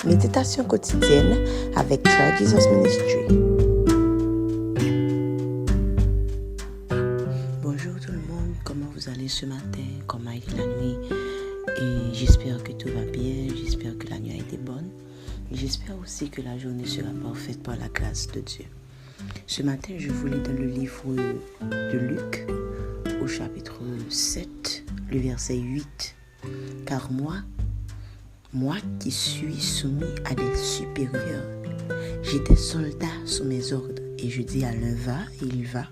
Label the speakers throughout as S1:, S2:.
S1: Méditation quotidienne avec Try Jesus Ministry.
S2: Bonjour tout le monde, comment vous allez ce matin, comment a été la nuit? Et j'espère que tout va bien, j'espère que la nuit a été bonne. Et j'espère aussi que la journée sera parfaite par la grâce de Dieu. Ce matin, je vous lis dans le livre de Luc, au chapitre 7, le verset 8. Car moi qui suis soumis à des supérieurs, j'ai des soldats sous mes ordres, et je dis à l'un va, et il va,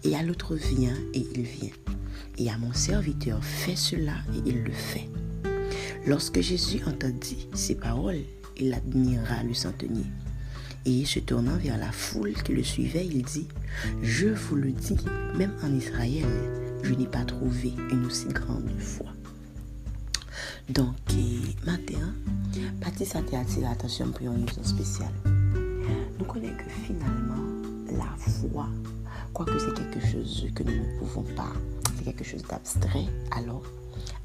S2: et à l'autre viens, et il vient. Et à mon serviteur fais cela, et il le fait. Lorsque Jésus entendit ces paroles, il admira le centenier. Et se tournant vers la foule qui le suivait, il dit, je vous le dis, même en Israël, je n'ai pas trouvé une aussi grande foi. Donc, maintenant, Baptiste a attiré l'attention pour une raison spéciale. Nous connaissons que finalement, la foi, quoique c'est quelque chose que nous ne pouvons pas, c'est quelque chose d'abstrait, alors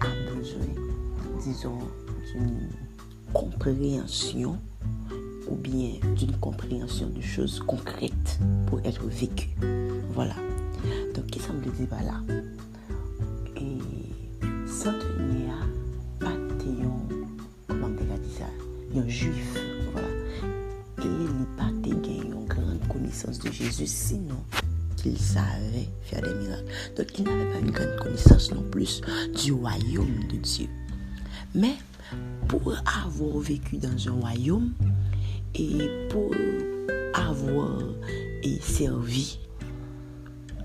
S2: a besoin, disons, d'une compréhension ou bien d'une compréhension de choses concrètes pour être vécues. Voilà. Donc, qu'est-ce que ça me dit par là? Et centenier un juif, voilà, et il n'a pas gagné une grande connaissance de Jésus, sinon qu'il savait faire des miracles. Donc il n'avait pas une grande connaissance non plus du royaume de Dieu. Mais pour avoir vécu dans un royaume et pour avoir servi,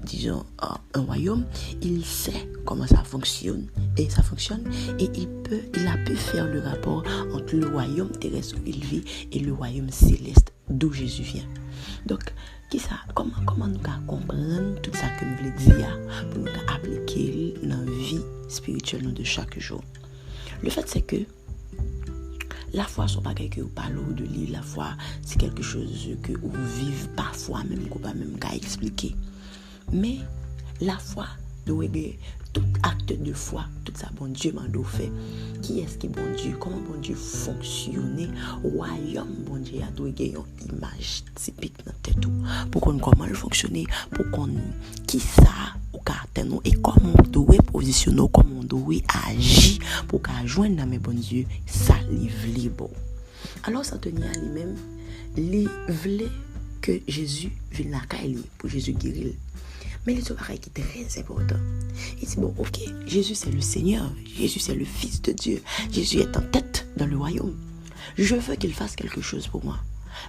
S2: disons, un royaume, il sait comment ça fonctionne et il a pu faire le rapport entre le royaume terrestre où il vit et le royaume céleste d'où Jésus vient. Donc, comment nous comprendre tout ça que je voulais dire pour nous appliquer dans la vie spirituelle de chaque jour? Le fait c'est que la foi, ce n'est pas quelque chose que vous parlez de lire. La foi, c'est quelque chose que vous vivez parfois même qu'on ne peut pas même expliquer. Mais la foi doit être tout acte de foi, tout ça bon Dieu m'a fait. Qui est-ce qui est bon Dieu? Comment bon Dieu fonctionne? Royaume bon Dieu a doit avoir une image typique dans tête tout. Pour qu'on comment il fonctionne, pour qu'on qui ça au caractère nous et comment on doit positionner, comment on doit agir pour qu'à joindre dans mes bon Dieu ça livre bon. Alors centenier lui-même il voulait que Jésus vienne la caille pour Jésus guérir. Mais il y a un pareil qui est très important. Il dit, bon, ok, Jésus c'est le Seigneur, Jésus c'est le Fils de Dieu, Jésus est en tête dans le royaume. Je veux qu'il fasse quelque chose pour moi.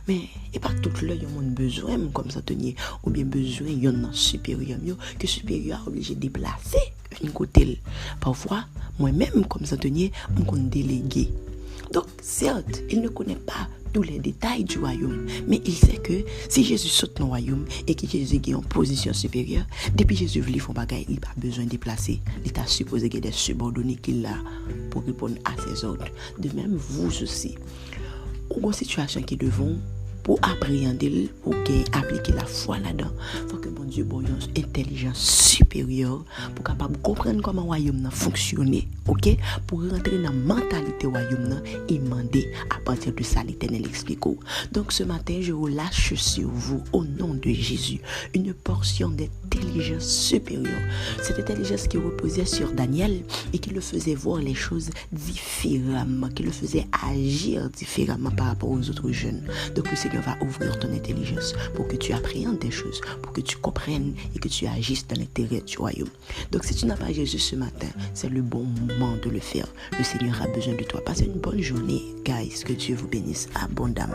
S2: Mais et pas tout le monde a besoin comme ça tenir ou bien besoin il y en a supérieur que supérieur obligé de déplacer une côté. Parfois, moi-même comme ça tenir, on délégué. Donc, certes, il ne connaît pas tous les détails du royaume, mais il sait que si Jésus saute dans le royaume et que Jésus est en position supérieure, depuis Jésus veut faire bagaille, il n'a pas besoin de déplacer. Il est supposé qu'il y ait des subordonnés qu'il a pour répondre à ses ordres. De même, vous aussi. Ou une situation qui devons pour appréhender, pour appliquer la foi là-dedans, il faut que mon Dieu ait une intelligence supérieure pour capable comprendre comment le royaume fonctionne, ok? Pour rentrer dans la mentalité du royaume et demander à partir de ça l'Éternel explique. Donc ce matin, je relâche sur vous, au nom de Jésus, une portion d'intelligence supérieure. Cette intelligence qui reposait sur Daniel et qui le faisait voir les choses différemment, qui le faisait agir différemment par rapport aux autres jeunes. Donc le Seigneur va ouvrir ton intelligence pour que tu appréhendes des choses, pour que tu comprennes et que tu agisses dans l'intérêt du royaume. Donc si tu n'as pas Jésus ce matin, c'est le bon moment de le faire. Le Seigneur a besoin de toi. Passez une bonne journée, guys. Que Dieu vous bénisse abondamment.